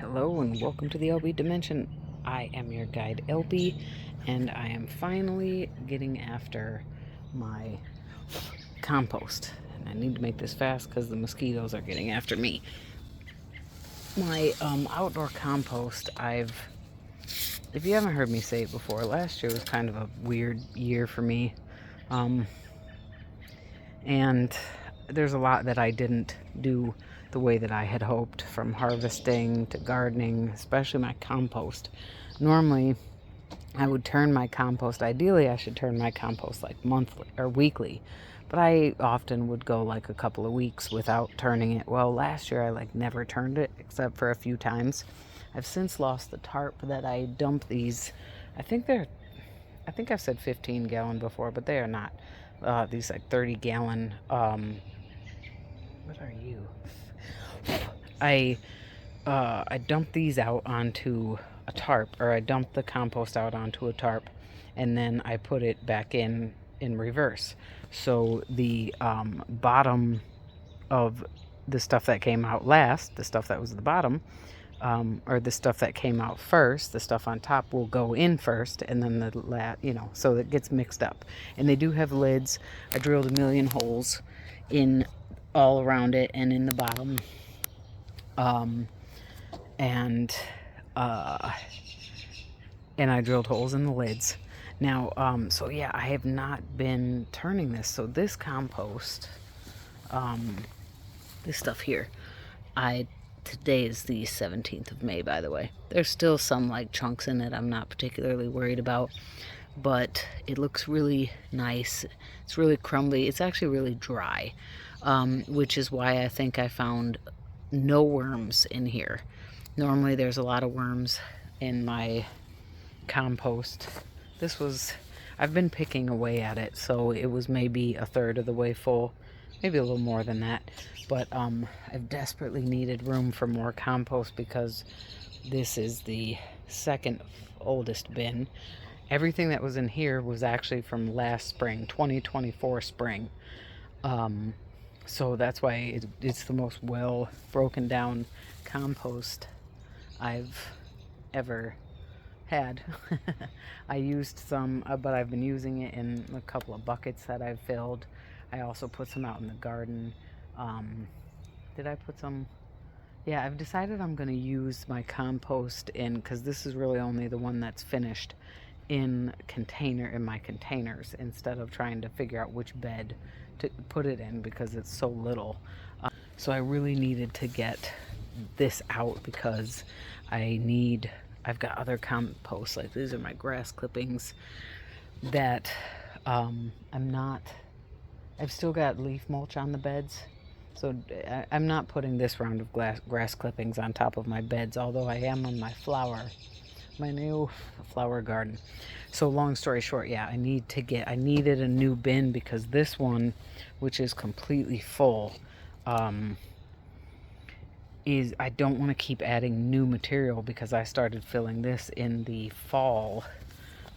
Hello and welcome to the theElpyDimension. I am your guide Elpy, and I am finally getting after my compost. And I need to make this fast because the mosquitoes are getting after me. My outdoor compost, if you haven't heard me say it before, last year was kind of a weird year for me. And there's a lot that I didn't do the way that I had hoped, from harvesting to gardening, especially my compost. Normally, I would turn my compost, ideally I should turn my compost like monthly or weekly, but I often would go like a couple of weeks without turning it. Well, last year I never turned it except for a few times. I've since lost the tarp that I dump these. I think I've said 15 gallon before, but they are not. These like 30-gallon, what are you? I dump these out onto a tarp, or I dump the compost out onto a tarp, and then I put it back in reverse. So the bottom of the stuff that came out last, the stuff that was at the bottom, or the stuff that came out first, the stuff on top will go in first, and then so it gets mixed up. And they do have lids. I drilled a million holes in all around it and in the bottom. And I drilled holes in the lids. Now, so yeah, I have not been turning this. So this compost, this stuff here, today is the 17th of May, by the way. There's still some like chunks in it I'm not particularly worried about, but it looks really nice. It's really crumbly. It's actually really dry, which is why I think I found no worms in here. Normally there's a lot of worms in my compost. I've been picking away at it, so it was maybe a third of the way full, maybe a little more than that. But I've desperately needed room for more compost because this is the second oldest bin. Everything that was in here was actually from last spring, 2024 spring. So that's why it's the most well broken down compost I've ever had. I used some, but I've been using it in a couple of buckets that I've filled. I also put some out in the garden. Did I put some? Yeah, I've decided I'm going to use my compost because this is really only the one that's finished, in my containers, instead of trying to figure out which bed to put it in because it's so little. So I really needed to get this out because I've got other compost, like these are my grass clippings that I've still got leaf mulch on the beds. So I'm not putting this round of grass clippings on top of my beds, although I am on my new flower garden. So long story short, yeah, I needed a new bin because this one, which is completely full, I don't want to keep adding new material because I started filling this in the fall,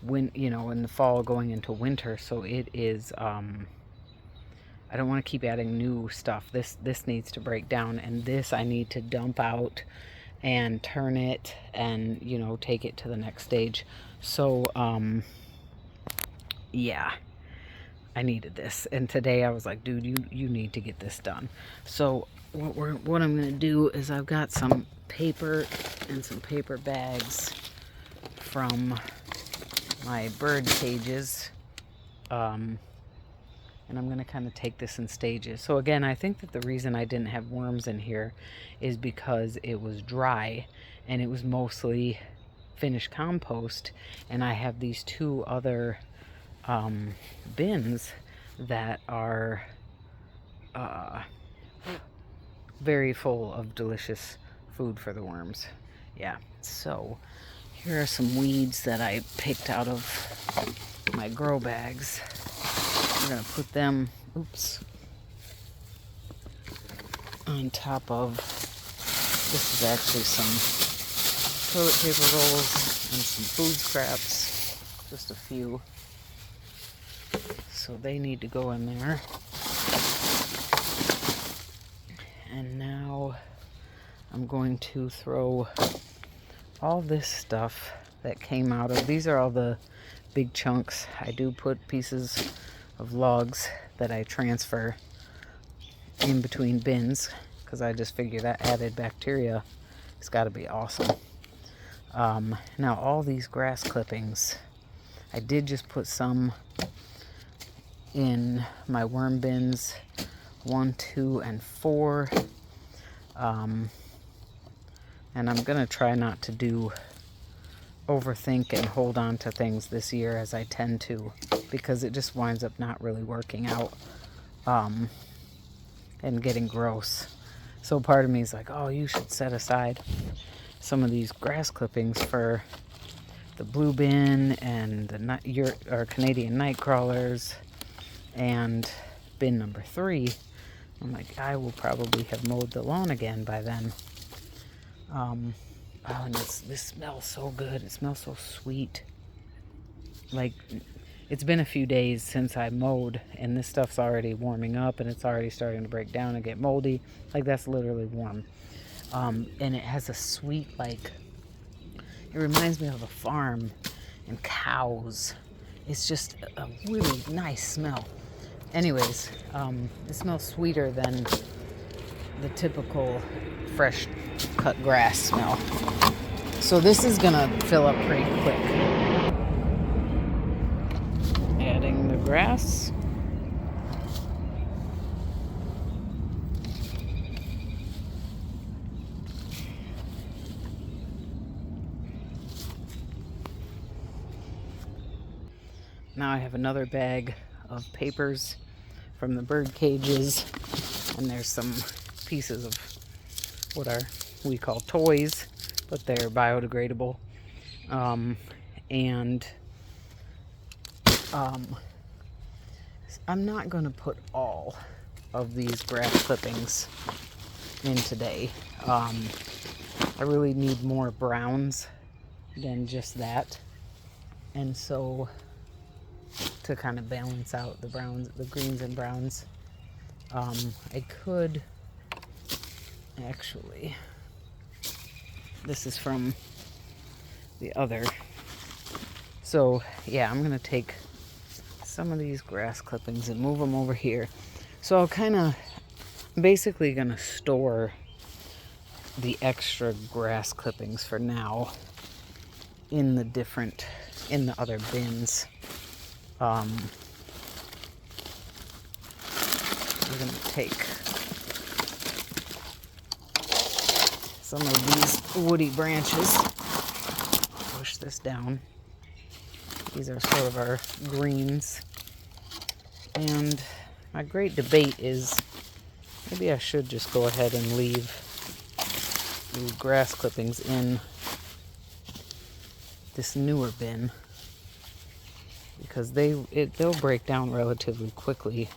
in the fall going into winter. So it is, I don't want to keep adding new stuff. This needs to break down, and this I need to dump out and turn it and, take it to the next stage. So, yeah, I needed this. And today I was like, dude, you need to get this done. So what I'm going to do is I've got some paper and some paper bags from my bird cages. And I'm going to kind of take this in stages. So again, I think that the reason I didn't have worms in here is because it was dry and it was mostly finished compost. And I have these two other bins that are very full of delicious food for the worms. Yeah, so here are some weeds that I picked out of my grow bags. I'm going to put them, on top of, this is actually some toilet paper rolls and some food scraps, just a few. So they need to go in there. And now I'm going to throw all this stuff that came out of, these are all the big chunks. I do put pieces of logs that I transfer in between bins because I just figure that added bacteria has got to be awesome. Now all these grass clippings, I did just put some in my worm bins 1, 2, and 4. And I'm gonna try not to overthink and hold on to things this year as I tend to, because it just winds up not really working out and getting gross. So part of me is like, oh, you should set aside some of these grass clippings for the blue bin and the Canadian night crawlers and bin number 3. I'm like, I will probably have mowed the lawn again by then. Oh, and this smells so good. It smells so sweet. Like, it's been a few days since I mowed, and this stuff's already warming up, and it's already starting to break down and get moldy. Like, that's literally warm. And it has a sweet, like, it reminds me of a farm and cows. It's just a really nice smell. Anyways, it smells sweeter than the typical fresh cut grass smell. So this is gonna fill up pretty quick. Adding the grass. Now I have another bag of papers from the bird cages, and there's some pieces of what we call toys, but they're biodegradable. I'm not going to put all of these grass clippings in today. I really need more browns than just that, and so to kind of balance out the browns, the greens and browns, I could actually, this is from the other, so yeah, I'm gonna take some of these grass clippings and move them over here. So I'll kind of basically gonna store the extra grass clippings for now in the other bins. We're gonna take some of these woody branches, push this down. These are sort of our greens. And my great debate is maybe I should just go ahead and leave the grass clippings in this newer bin, because they'll break down relatively quickly,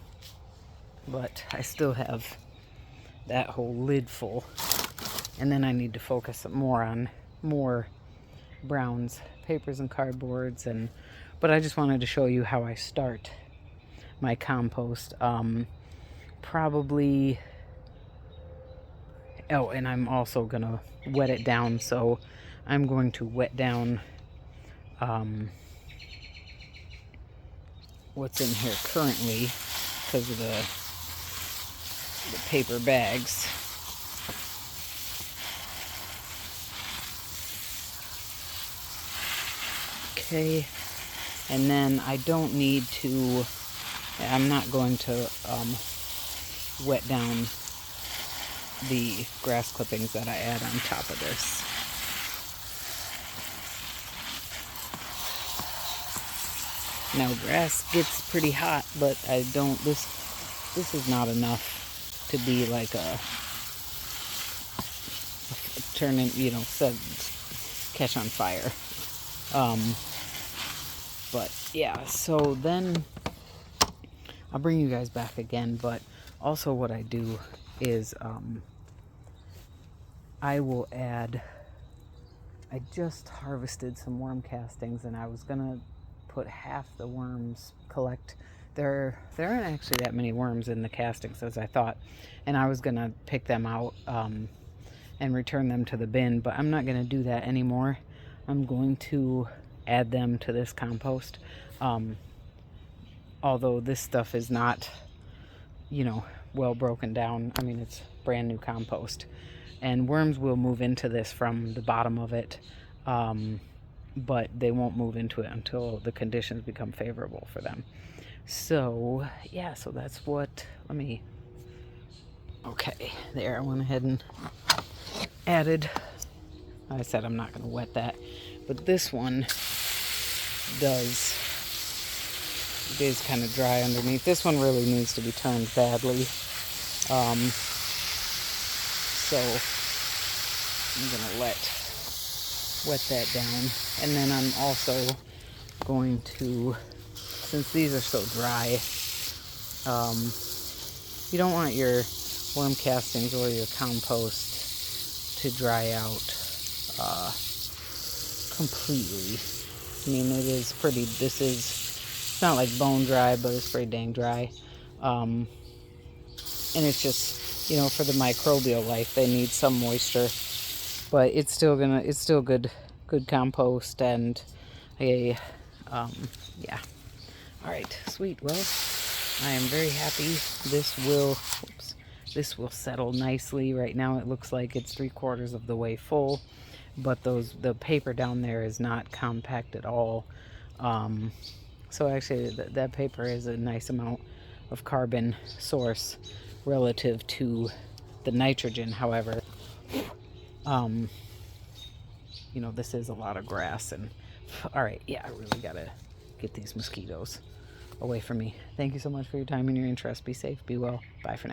but I still have that whole lid full, and then I need to focus more on more browns, papers and cardboards, but I just wanted to show you how I start my compost. Probably, oh, and I'm also gonna wet it down, so I'm going to wet down what's in here currently because of the paper bags. Okay, and then I don't need to, I'm not going to wet down the grass clippings that I add on top of this. Now grass gets pretty hot, but I don't, this is not enough to be like a turning, catch on fire. But yeah, so then I'll bring you guys back again, but also what I do is I will add, I just harvested some worm castings, and I was gonna put half the worms, there aren't actually that many worms in the castings as I thought, and I was gonna pick them out and return them to the bin, but I'm not going to do that anymore. I'm going to add them to this compost. Although this stuff is not, you know, well broken down. I mean, it's brand new compost. And worms will move into this from the bottom of it, but they won't move into it until the conditions become favorable for them. So, yeah, so that's what, okay, there, I went ahead and added, I said I'm not going to wet that, but this one it is kind of dry underneath. This one really needs to be turned badly. So I'm going to wet that down. And then I'm also going to, since these are so dry, you don't want your worm castings or your compost to dry out completely. I mean, it is pretty, it's not like bone dry, but it's pretty dang dry. And it's just, you know, for the microbial life, they need some moisture, but it's still good compost, and yeah. All right, sweet. Well, I am very happy. This will settle nicely. Right now it looks like it's 3/4 of the way full, but the paper down there is not compact at all. So actually that paper is a nice amount of carbon source relative to the nitrogen. However, you know, this is a lot of grass. And all right, yeah, I really gotta get these mosquitoes away from me. Thank you so much for your time and your interest. Be safe, be well. Bye for now.